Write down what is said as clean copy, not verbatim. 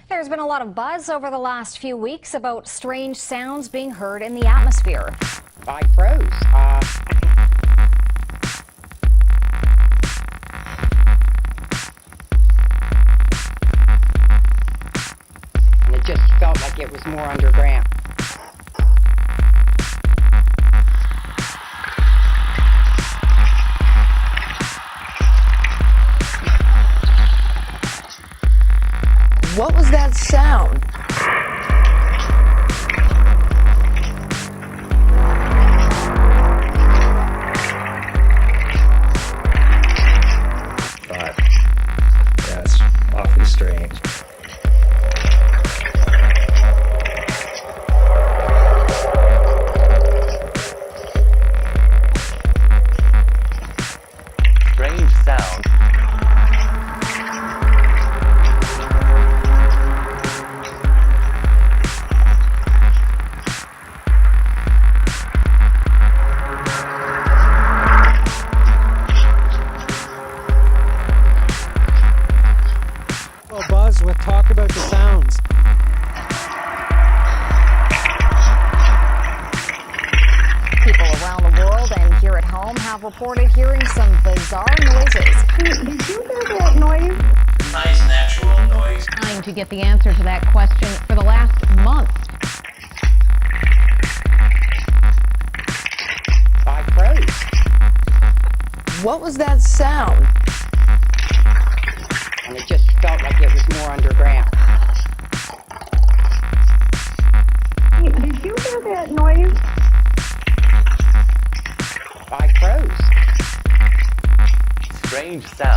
There's been a lot of buzz over the last few weeks about strange sounds being heard in the atmosphere. I froze. And it just felt like it was more underground. What was that sound? But yeah, it's awfully strange. Strange sound. Buzz with talk about the sounds. People around the world and here at home have reported hearing some bizarre noises. Did you hear that noise? Nice natural noise. Trying to get the answer to that question for the last month. I froze. What was that sound? And it just felt like it was more underground. Did you hear that noise? I froze. Strange sound.